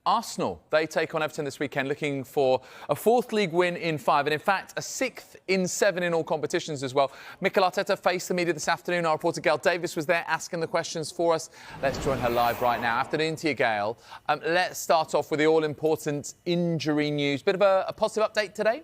Arsenal, they take on Everton this weekend, looking for a fourth league win in 5, and in fact, a sixth in 7 in all competitions as well. Mikel Arteta faced the media this afternoon. Our reporter Gail Davis was there asking the questions for us. Let's join her live right now. Afternoon to you, Gail. Let's start off with the all-important injury news. Bit of a positive update today?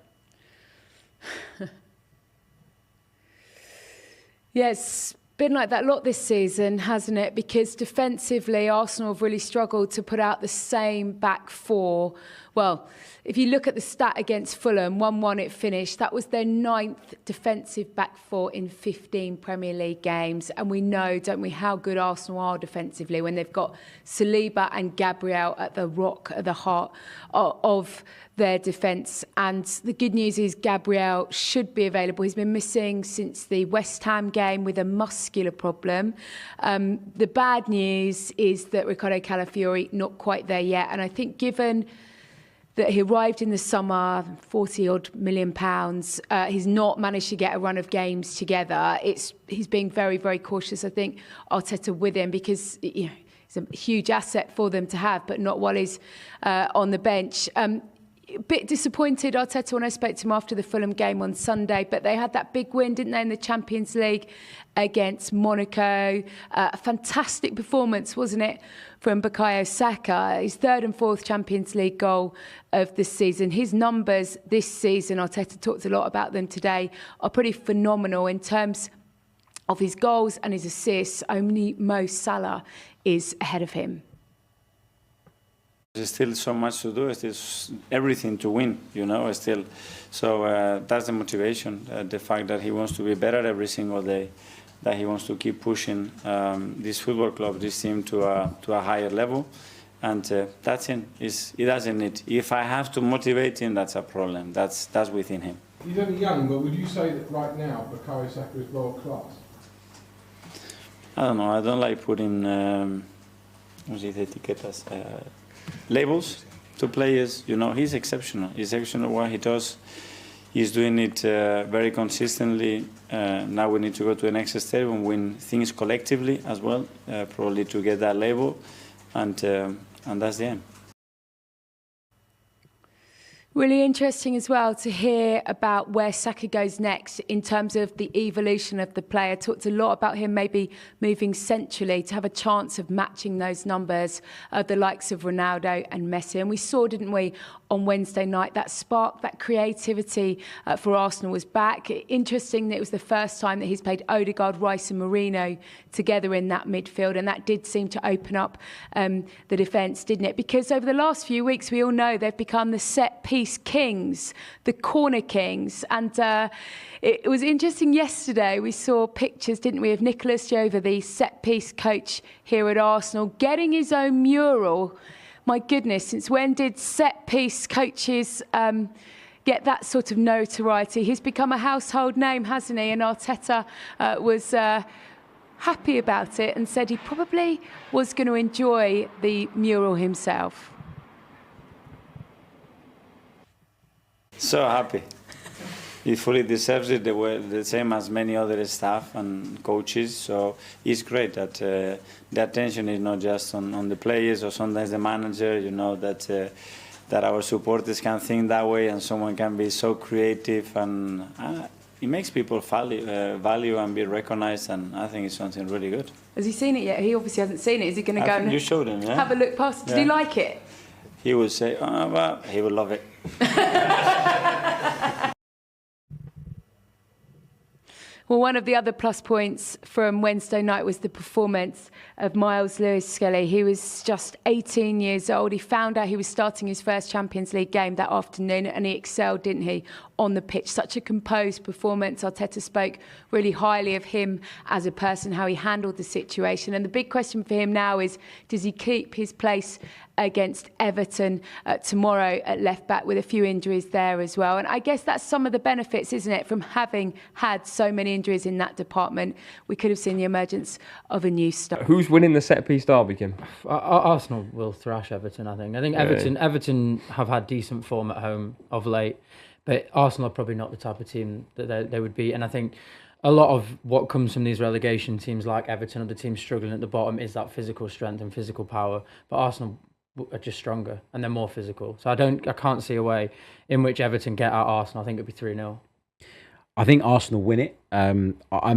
Yes. Been like that a lot this season, hasn't it? Because defensively, Arsenal have really struggled to put out the same back four. Well, if you look at the stat against Fulham, 1-1 it finished. That was their 9th defensive back four in 15 Premier League games. And we know, don't we, how good Arsenal are defensively when they've got Saliba and Gabriel at the rock, at the heart of their defence. And the good news is Gabriel should be available. He's been missing since the West Ham game with a muscular problem. The bad news is that Ricardo Calafiori not quite there yet. And I think given that he arrived in the summer, £40-odd million, he's not managed to get a run of games together. He's being very, very cautious, I think, Arteta with him, because he's a huge asset for them to have, but not while he's on the bench. A bit disappointed, Arteta, when I spoke to him after the Fulham game on Sunday, but they had that big win, didn't they, in the Champions League against Monaco. A fantastic performance, wasn't it, from Bukayo Saka, his 3rd and 4th Champions League goal of the season. His numbers this season, Arteta talked a lot about them today, are pretty phenomenal in terms of his goals and his assists. Only Mo Salah is ahead of him. There's still so much to do. There's everything to win, you know. Still, so that's the motivation. The fact that he wants to be better every single day, that he wants to keep pushing this football club, this team to a higher level, and that's it. He doesn't need. If I have to motivate him, that's a problem. That's within him. He's only young, but would you say that right now Bukayo Saka is world class? I don't know. I don't like putting etiquetas. Labels to players. You know, he's exceptional. He's exceptional what he does. He's doing it very consistently. Now we need to go to the next step and win things collectively as well, probably to get that label, and that's the aim. Really interesting as well to hear about where Saka goes next in terms of the evolution of the player. Talked a lot about him maybe moving centrally to have a chance of matching those numbers of the likes of Ronaldo and Messi. And we saw, didn't we, on Wednesday night, that spark, that creativity for Arsenal was back. Interesting that it was the first time that he's played Odegaard, Rice and Mourinho together in that midfield. And that did seem to open up the defence, didn't it? Because over the last few weeks, we all know they've become the set-piece kings, the corner kings. And it was interesting yesterday, we saw pictures, didn't we, of Nicolas Jova, the set-piece coach here at Arsenal, getting his own mural. My goodness, since when did set-piece coaches get that sort of notoriety? He's become a household name, hasn't he? And Arteta was happy about it and said he probably was going to enjoy the mural himself. So happy. He fully deserves it, the same as many other staff and coaches. So it's great that the attention is not just on the players or sometimes the manager. You know that our supporters can think that way, and someone can be so creative, and it makes people value and be recognized. And I think it's something really good. Has he seen it yet? He obviously hasn't seen it. Is he going to go and you showed him, yeah? Have a look past it? Did he like it? He would say, oh, well, he would love it. Well, one of the other plus points from Wednesday night was the performance of Miles Lewis-Skelly. He was just 18 years old. He found out he was starting his first Champions League game that afternoon, and he excelled, didn't he, on the pitch. Such a composed performance. Arteta spoke really highly of him as a person, how he handled the situation. And the big question for him now is, does he keep his place against Everton tomorrow at left back, with a few injuries there as well? And I guess that's some of the benefits, isn't it, from having had so many injuries in that department. We could have seen the emergence of a new star. Who's winning the set-piece derby, Kim? Arsenal will thrash Everton, I think. Everton have had decent form at home of late, but Arsenal are probably not the type of team that they would be. And I think a lot of what comes from these relegation teams like Everton, or the teams struggling at the bottom, is that physical strength and physical power. But Arsenal are just stronger and they're more physical. So I can't see a way in which Everton get out Arsenal. I think it'd be 3-0. I think Arsenal win it. I'm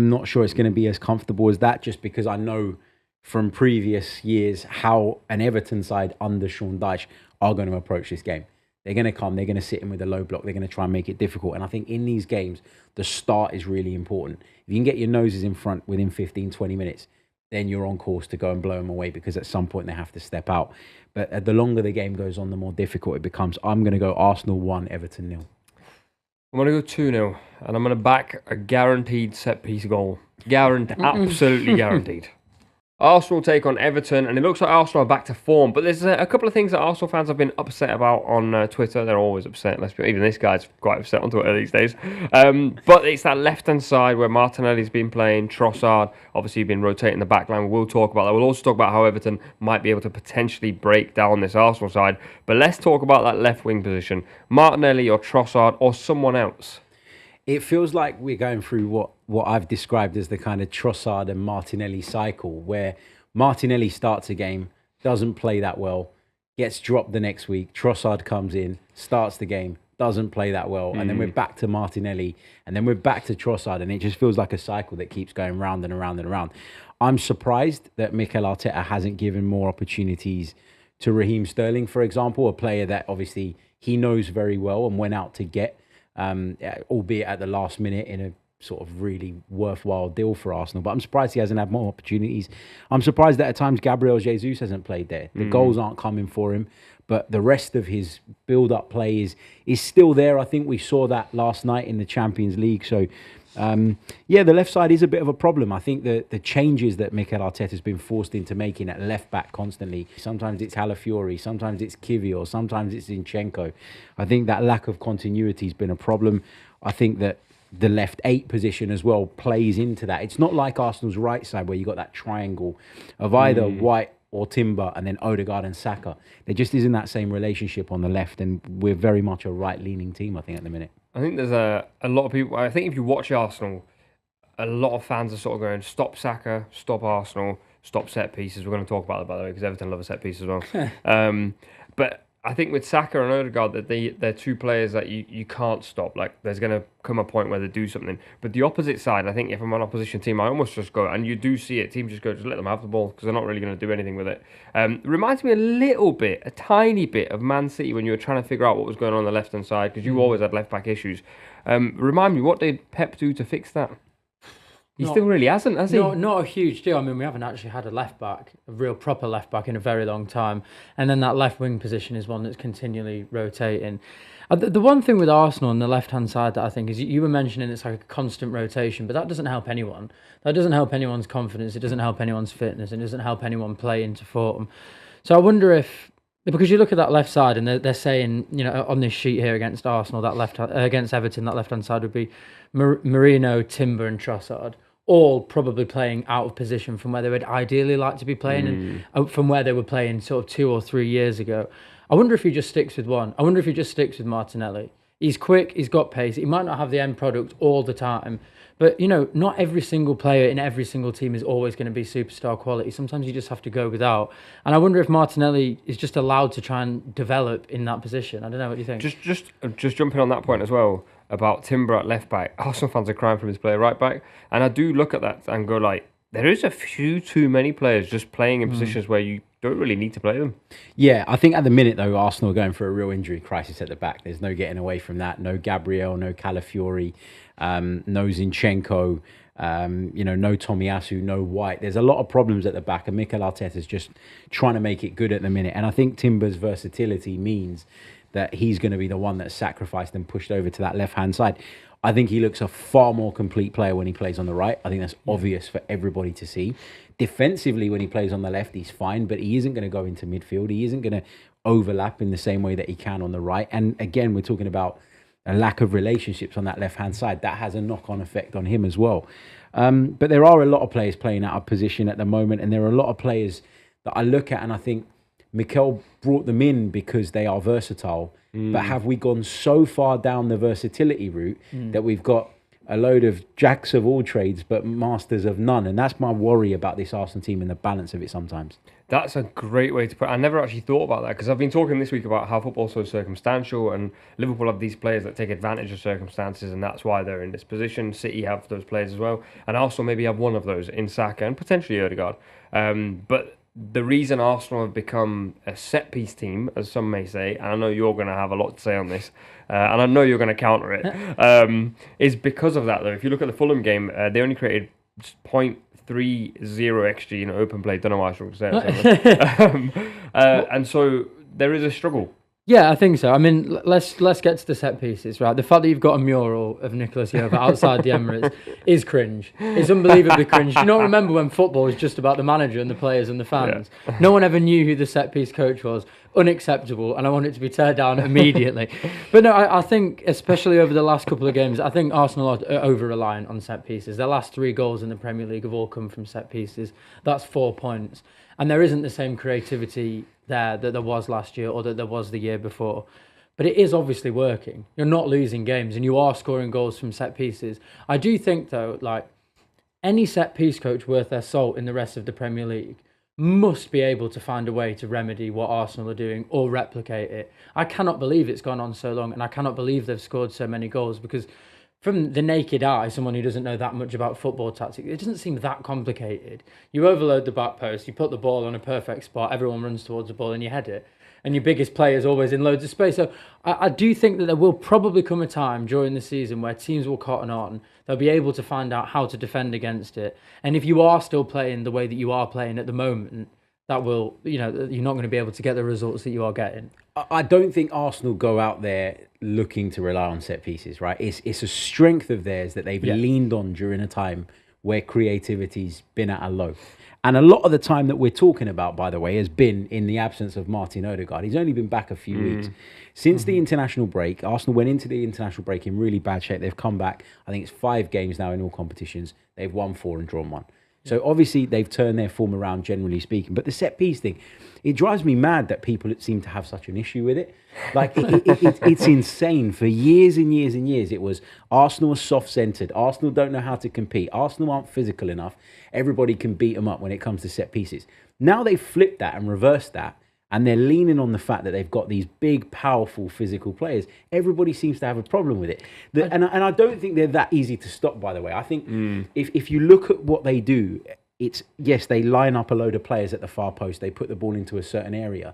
not sure it's going to be as comfortable as that, just because I know from previous years how an Everton side under Sean Dyche are going to approach this game. They're going to come, they're going to sit in with a low block, they're going to try and make it difficult. And I think in these games, the start is really important. If you can get your noses in front within 15, 20 minutes, then you're on course to go and blow them away, because at some point they have to step out. But the longer the game goes on, the more difficult it becomes. I'm going to go Arsenal 1, Everton 0. I'm going to go 2-0, and I'm going to back a guaranteed set-piece goal. Absolutely guaranteed. Arsenal take on Everton, and it looks like Arsenal are back to form. But there's a couple of things that Arsenal fans have been upset about on Twitter. They're always upset. Even this guy's quite upset on Twitter these days. But it's that left-hand side where Martinelli's been playing. Trossard, obviously, been rotating the back line. We'll talk about that. We'll also talk about how Everton might be able to potentially break down this Arsenal side. But let's talk about that left-wing position. Martinelli or Trossard or someone else. It feels like we're going through what I've described as the kind of Trossard and Martinelli cycle, where Martinelli starts a game, doesn't play that well, gets dropped the next week. Trossard comes in, starts the game, doesn't play that well, and then we're back to Martinelli, and then we're back to Trossard, and it just feels like a cycle that keeps going round and around and around. I'm surprised that Mikel Arteta hasn't given more opportunities to Raheem Sterling, for example, a player that obviously he knows very well and went out to get, albeit at the last minute in a sort of really worthwhile deal for Arsenal. But I'm surprised he hasn't had more opportunities. I'm surprised that at times Gabriel Jesus hasn't played there. The goals aren't coming for him, but the rest of his build-up play is still there. I think we saw that last night in the Champions League. So, yeah, the left side is a bit of a problem. I think the changes that Mikel Arteta has been forced into making at left-back constantly, sometimes it's Halafiori, sometimes it's Kivior, sometimes it's Zinchenko. I think that lack of continuity has been a problem. I think that the left 8 position as well plays into that. It's not like Arsenal's right side where you got that triangle of either White or Timber and then Odegaard and Saka. There just isn't that same relationship on the left, and we're very much a right-leaning team, I think, at the minute. I think there's a lot of people. I think if you watch Arsenal, a lot of fans are sort of going, stop Saka, stop Arsenal, stop set pieces. We're going to talk about that, by the way, because Everton love a set piece as well. But I think with Saka and Odegaard, that they're two players that you can't stop. Like, there's going to come a point where they do something. But the opposite side, I think if I'm an opposition team, I almost just go, and you do see it, teams just go, just let them have the ball, because they're not really going to do anything with it. Reminds me a little bit, a tiny bit of Man City when you were trying to figure out what was going on the left-hand side, because you always had left-back issues. Remind me, what did Pep do to fix that? He still really hasn't, has he? Not a huge deal. I mean, we haven't actually had a real proper left back in a very long time. And then that left wing position is one that's continually rotating. The one thing with Arsenal on the left-hand side that I think is you were mentioning it's like a constant rotation, but that doesn't help anyone. That doesn't help anyone's confidence. It doesn't help anyone's fitness. It doesn't help anyone play into form. So I wonder if, because you look at that left side and they're saying, you know, on this sheet here against Arsenal, against Everton, that left-hand side would be Marino, Timber and Trossard, all probably playing out of position from where they would ideally like to be playing and from where they were playing sort of 2 or 3 years ago. I wonder if he just sticks with one. I wonder if he just sticks with Martinelli. He's quick, he's got pace. He might not have the end product all the time, but, you know, not every single player in every single team is always going to be superstar quality. Sometimes you just have to go without. And I wonder if Martinelli is just allowed to try and develop in that position. I don't know, what do you think? Just jumping on that point as well, about Timber at left back. Arsenal fans are crying for him to play right back, and I do look at that and go like, there is a few too many players just playing in positions where you don't really need to play them. Yeah, I think at the minute though, Arsenal are going for a real injury crisis at the back. There's no getting away from that. No Gabriel, no Calafiori, no Zinchenko, no Tomiyasu, no White. There's a lot of problems at the back, and Mikel Arteta's just trying to make it good at the minute. And I think Timber's versatility means that he's going to be the one that's sacrificed and pushed over to that left-hand side. I think he looks a far more complete player when he plays on the right. I think that's obvious for everybody to see. Defensively, when he plays on the left, he's fine, but he isn't going to go into midfield. He isn't going to overlap in the same way that he can on the right. And again, we're talking about a lack of relationships on that left-hand side. That has a knock-on effect on him as well. But there are a lot of players playing out of position at the moment, and there are a lot of players that I look at and I think Mikel brought them in because they are versatile. But have we gone so far down the versatility route that we've got a load of jacks of all trades but masters of none. And that's my worry about this Arsenal team and the balance of it sometimes. That's a great way to put it. I never actually thought about that because I've been talking this week about how football's so circumstantial and Liverpool have these players that take advantage of circumstances and that's why they're in this position. City have those players as well. And Arsenal maybe have one of those in Saka and potentially Odegaard. But the reason Arsenal have become a set-piece team, as some may say, and I know you're going to have a lot to say on this, and I know you're going to counter it, is because of that, though. If you look at the Fulham game, they only created 0.30 XG in open play. Don't know why I struggled to say it. And so there is a struggle. Yeah, I think so. I mean, let's get to the set pieces, right? The fact that you've got a mural of Nicolas Jova outside the Emirates is cringe. It's unbelievably cringe. Do you not remember when football was just about the manager and the players and the fans? Yeah. No one ever knew who the set piece coach was. Unacceptable, and I want it to be teared down immediately. But no, I think, especially over the last couple of games, I think Arsenal are over-reliant on set pieces. Their last 3 goals in the Premier League have all come from set pieces. That's 4 points. And there isn't the same creativity there that there was last year or that there was the year before. But it is obviously working. You're not losing games and you are scoring goals from set pieces. I do think, though, like any set piece coach worth their salt in the rest of the Premier League must be able to find a way to remedy what Arsenal are doing or replicate it. I cannot believe it's gone on so long and I cannot believe they've scored so many goals because from the naked eye, someone who doesn't know that much about football tactics, it doesn't seem that complicated. You overload the back post, you put the ball on a perfect spot, everyone runs towards the ball and you head it. And your biggest player is always in loads of space. So I do think that there will probably come a time during the season where teams will cotton on. They'll be able to find out how to defend against it. And if you are still playing the way that you are playing at the moment, that will, you're not going to be able to get the results that you are getting. I don't think Arsenal go out there looking to rely on set pieces, right? It's a strength of theirs that they've leaned on during a time where creativity's been at a low. And a lot of the time that we're talking about, by the way, has been in the absence of Martin Odegaard. He's only been back a few weeks. Since the international break, Arsenal went into the international break in really bad shape. They've come back, I think it's 5 games now in all competitions. They've won 4 and drawn 1. So obviously they've turned their form around, generally speaking. But the set piece thing, it drives me mad that people seem to have such an issue with it. Like it's insane. For years and years and years, it was Arsenal are soft-centered. Arsenal don't know how to compete. Arsenal aren't physical enough. Everybody can beat them up when it comes to set pieces. Now they've flipped that and reversed that. And they're leaning on the fact that they've got these big, powerful, physical players. Everybody seems to have a problem with it. And I don't think they're that easy to stop, by the way. I think if you look at what they do, it's, yes, they line up a load of players at the far post. They put the ball into a certain area.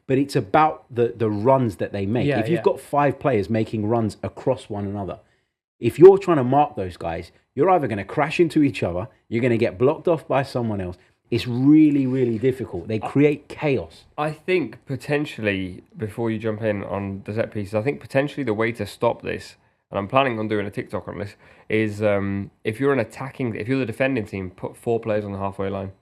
But it's about the runs that they make. If you've got 5 players making runs across one another, if you're trying to mark those guys, you're either going to crash into each other, you're going to get blocked off by someone else. It's really, really difficult. They create chaos. I think potentially, before you jump in on the set pieces, I think potentially the way to stop this, and I'm planning on doing a TikTok on this, is if you're the defending team, put 4 players on the halfway line.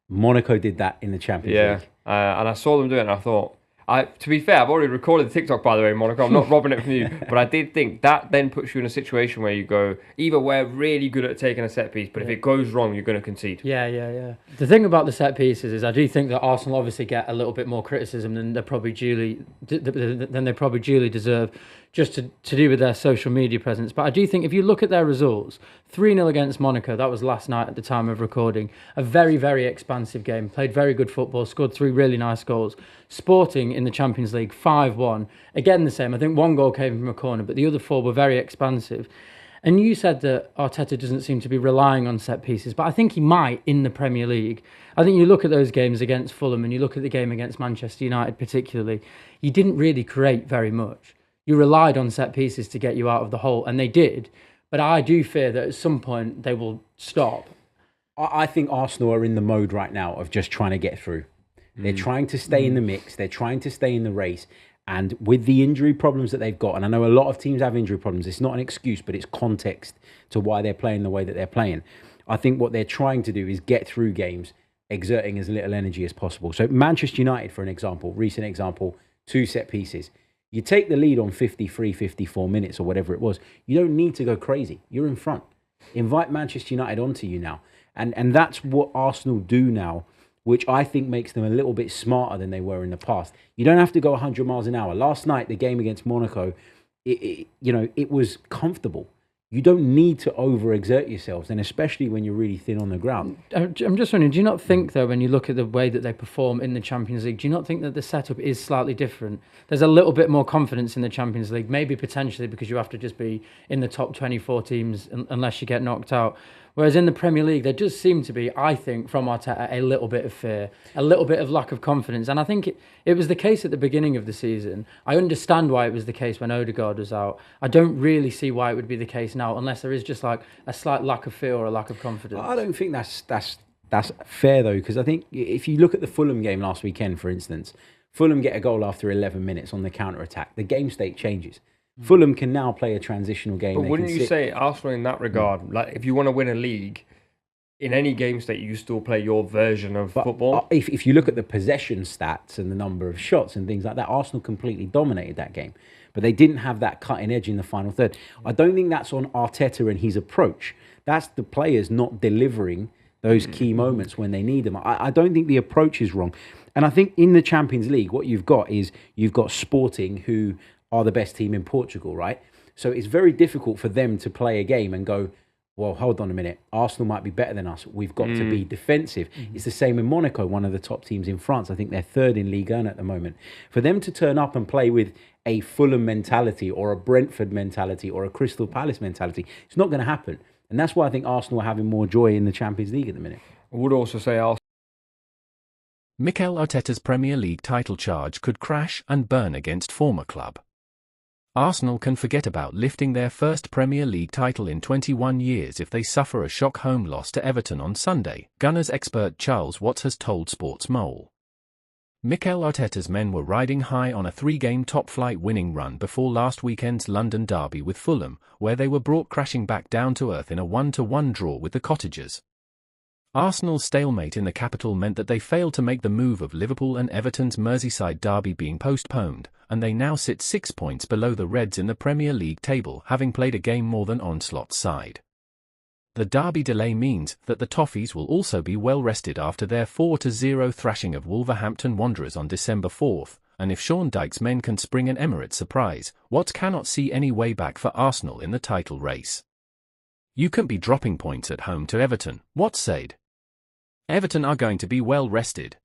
Monaco did that in the Champions League. And I saw them do it and I thought, to be fair, I've already recorded the TikTok, by the way, Monaco. I'm not robbing it from you. But I did think that then puts you in a situation where you go, either we're really good at taking a set piece, but if it goes wrong, you're going to concede. Yeah. The thing about the set pieces is I do think that Arsenal obviously get a little bit more criticism than they probably duly deserve, just to do with their social media presence. But I do think if you look at their results, 3-0 against Monaco, that was last night at the time of recording, a very, very expansive game, played very good football, scored 3 really nice goals. Sporting in the Champions League, 5-1. Again, the same. I think 1 goal came from a corner, but the other 4 were very expansive. And you said that Arteta doesn't seem to be relying on set pieces, but I think he might in the Premier League. I think you look at those games against Fulham and you look at the game against Manchester United particularly, you didn't really create very much. You relied on set pieces to get you out of the hole, and they did. But I do fear that at some point they will stop. I think Arsenal are in the mode right now of just trying to get through. They're trying to stay in the mix. They're trying to stay in the race. And with the injury problems that they've got, and I know a lot of teams have injury problems, it's not an excuse, but it's context to why they're playing the way that they're playing. I think what they're trying to do is get through games, exerting as little energy as possible. So Manchester United, for an example, recent example, 2 set pieces. You take the lead on 53, 54 minutes or whatever it was. You don't need to go crazy. You're in front. Invite Manchester United onto you now. And that's what Arsenal do now, which I think makes them a little bit smarter than they were in the past. You don't have to go 100 miles an hour. Last night, the game against Monaco, it was comfortable. you don't need to overexert yourselves, and especially when you're really thin on the ground. I'm just wondering, do you not think, though, when you look at the way that they perform in the Champions League, do you not think that the setup is slightly different? There's a little bit more confidence in the Champions League, maybe potentially because you have to just be in the top 24 teams unless you get knocked out. Whereas in the Premier League, there does seem to be, I think, from Arteta, a little bit of fear, a little bit of lack of confidence. And I think it was the case at the beginning of the season. I understand why it was the case when Odegaard was out. I don't really see why it would be the case now, unless there is just like a slight lack of fear or a lack of confidence. I don't think that's fair, though, because I think if you look at the Fulham game last weekend, for instance, Fulham get a goal after 11 minutes on the counter-attack. The game state changes. Fulham can now play a transitional game. But wouldn't you say Arsenal in that regard, like if you want to win a league, in any game state, you still play your version of football? If you look at the possession stats and the number of shots and things like that, Arsenal completely dominated that game. But they didn't have that cutting edge in the final third. I don't think that's on Arteta and his approach. That's the players not delivering those key moments when they need them. I don't think the approach is wrong. And I think in the Champions League, what you've got is you've got Sporting, who are the best team in Portugal, right? So it's very difficult for them to play a game and go, well, hold on a minute, Arsenal might be better than us. We've got to be defensive. It's the same in Monaco, one of the top teams in France. I think they're third in Ligue 1 at the moment. For them to turn up and play with a Fulham mentality or a Brentford mentality or a Crystal Palace mentality, it's not going to happen. And that's why I think Arsenal are having more joy in the Champions League at the minute. I would also say Arsenal. Mikel Arteta's Premier League title charge could crash and burn against former club. Arsenal can forget about lifting their first Premier League title in 21 years if they suffer a shock home loss to Everton on Sunday, Gunners expert Charles Watts has told Sports Mole. Mikel Arteta's men were riding high on a 3-game top-flight winning run before last weekend's London derby with Fulham, where they were brought crashing back down to earth in a 1-1 draw with the Cottagers. Arsenal's stalemate in the capital meant that they failed to make the move of Liverpool and Everton's Merseyside derby being postponed, and they now sit 6 points below the Reds in the Premier League table, having played a game more than Onslaught's side. The derby delay means that the Toffees will also be well rested after their 4-0 thrashing of Wolverhampton Wanderers on December 4th, and if Sean Dyche's men can spring an Emirates surprise, Watts cannot see any way back for Arsenal in the title race. You can't be dropping points at home to Everton, Watts said. Everton are going to be well rested.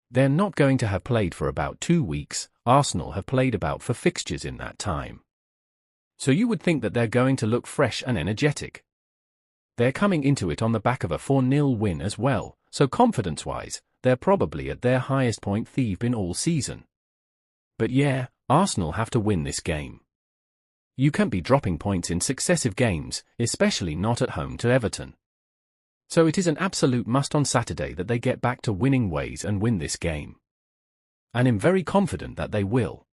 They're not going to have played for about 2 weeks. Arsenal have played about 4 fixtures in that time. So you would think that they're going to look fresh and energetic. They're coming into it on the back of a 4-0 win as well, so confidence-wise, they're probably at their highest point they've been all season. But yeah, Arsenal have to win this game. You can't be dropping points in successive games, especially not at home to Everton. So it is an absolute must on Saturday that they get back to winning ways and win this game. And I'm very confident that they will.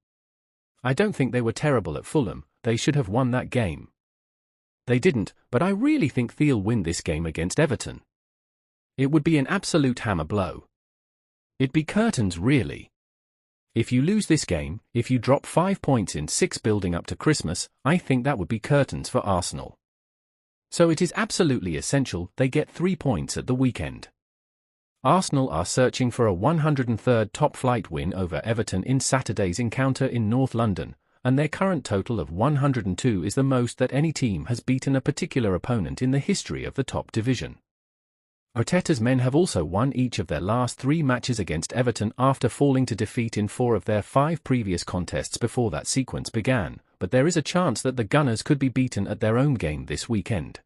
I don't think they were terrible at Fulham, they should have won that game. They didn't, but I really think they'll win this game against Everton. It would be an absolute hammer blow. It'd be curtains really. If you lose this game, if you drop 5 points in 6 building up to Christmas, I think that would be curtains for Arsenal. So it is absolutely essential they get 3 points at the weekend. Arsenal are searching for a 103rd top-flight win over Everton in Saturday's encounter in North London, and their current total of 102 is the most that any team has beaten a particular opponent in the history of the top division. Arteta's men have also won each of their last 3 matches against Everton after falling to defeat in 4 of their 5 previous contests before that sequence began, but there is a chance that the Gunners could be beaten at their own game this weekend.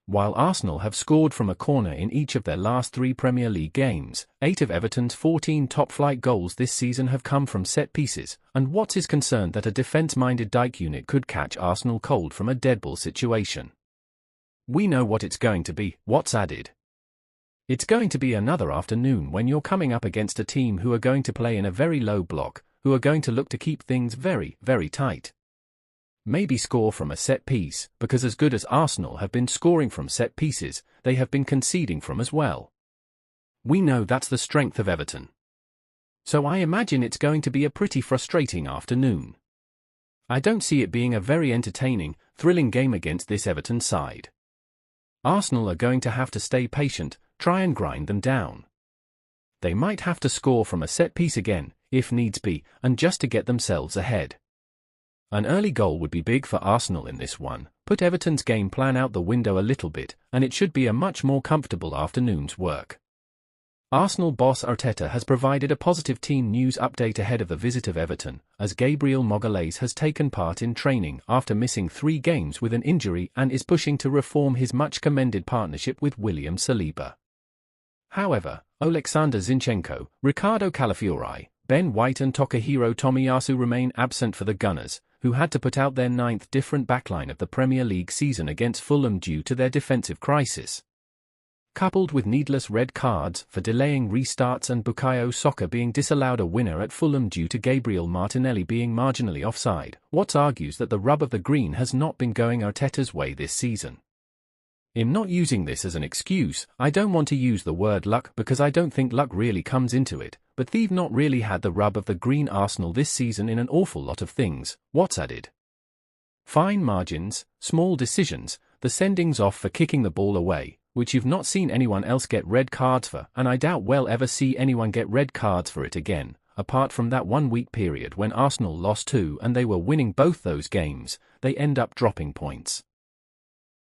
While Arsenal have scored from a corner in each of their last 3 Premier League games, 8 of Everton's 14 top-flight goals this season have come from set pieces, and Watts is concerned that a defence-minded Dyche unit could catch Arsenal cold from a deadball situation. We know what it's going to be, Watts added. It's going to be another afternoon when you're coming up against a team who are going to play in a very low block, who are going to look to keep things very, very tight. Maybe score from a set piece, because as good as Arsenal have been scoring from set pieces, they have been conceding from as well. We know that's the strength of Everton. So I imagine it's going to be a pretty frustrating afternoon. I don't see it being a very entertaining, thrilling game against this Everton side. Arsenal are going to have to stay patient, try and grind them down. They might have to score from a set piece again, if needs be, and just to get themselves ahead. An early goal would be big for Arsenal in this one, put Everton's game plan out the window a little bit, and it should be a much more comfortable afternoon's work. Arsenal boss Arteta has provided a positive team news update ahead of the visit of Everton, as Gabriel Magalhaes has taken part in training after missing 3 games with an injury and is pushing to reform his much-commended partnership with William Saliba. However, Oleksandr Zinchenko, Ricardo Calafiori, Ben White and Takahiro Tomiyasu remain absent for the Gunners, who had to put out their 9th different backline of the Premier League season against Fulham due to their defensive crisis. Coupled with needless red cards for delaying restarts and Bukayo Saka being disallowed a winner at Fulham due to Gabriel Martinelli being marginally offside, Watts argues that the rub of the green has not been going Arteta's way this season. I'm not using this as an excuse. I don't want to use the word luck because I don't think luck really comes into it, but they've not really had the rub of the green Arsenal this season in an awful lot of things, Watts added. Fine margins, small decisions, the sendings off for kicking the ball away, which you've not seen anyone else get red cards for, and I doubt we'll ever see anyone get red cards for it again, apart from that 1-week period when Arsenal lost 2 and they were winning both those games, they end up dropping points.